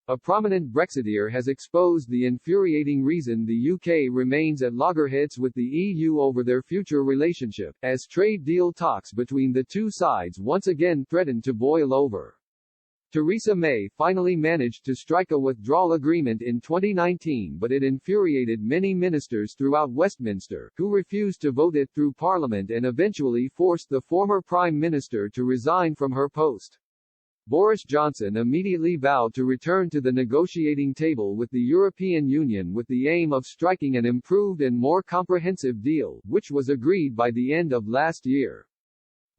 A prominent Brexiteer has exposed the infuriating reason the UK remains at loggerheads with the EU over their future relationship, as trade deal talks between the two sides once again threaten to boil over. Theresa May finally managed to strike a withdrawal agreement in 2019, but it infuriated many ministers throughout Westminster, who refused to vote it through Parliament and eventually forced the former Prime Minister to resign from her post. Boris Johnson immediately vowed to return to the negotiating table with the European Union with the aim of striking an improved and more comprehensive deal, which was agreed by the end of last year.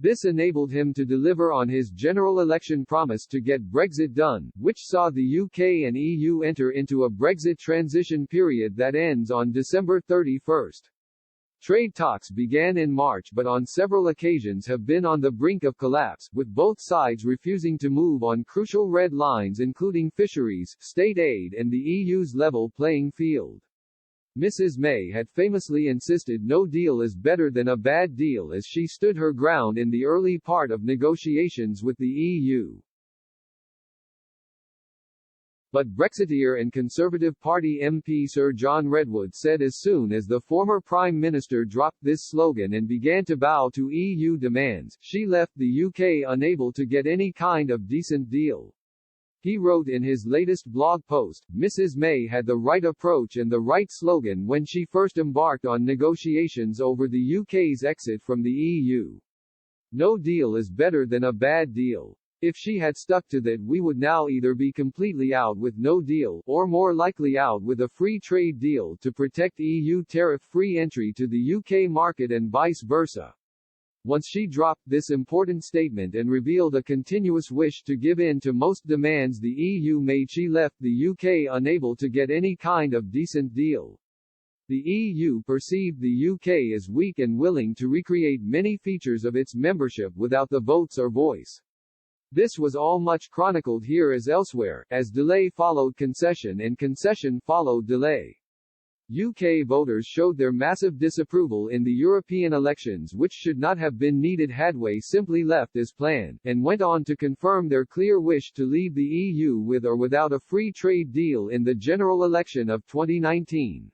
This enabled him to deliver on his general election promise to get Brexit done, which saw the UK and EU enter into a Brexit transition period that ends on December 31. Trade talks began in March but on several occasions have been on the brink of collapse, with both sides refusing to move on crucial red lines including fisheries, state aid and the EU's level playing field. Mrs. May had famously insisted no deal is better than a bad deal as she stood her ground in the early part of negotiations with the EU. But Brexiteer and Conservative Party MP Sir John Redwood said as soon as the former Prime Minister dropped this slogan and began to bow to EU demands, she left the UK unable to get any kind of decent deal. He wrote in his latest blog post, "Mrs. May had the right approach and the right slogan when she first embarked on negotiations over the UK's exit from the EU. No deal is better than a bad deal. If she had stuck to that, we would now either be completely out with no deal, or more likely out with a free trade deal to protect EU tariff-free entry to the UK market and vice versa." Once she dropped this important statement and revealed a continuous wish to give in to most demands the EU made, she left the UK unable to get any kind of decent deal. The EU perceived the UK as weak and willing to recreate many features of its membership without the votes or voice. This was all much chronicled here as elsewhere, as delay followed concession and concession followed delay. UK voters showed their massive disapproval in the European elections, which should not have been needed had May simply left as planned, and went on to confirm their clear wish to leave the EU with or without a free trade deal in the general election of 2019.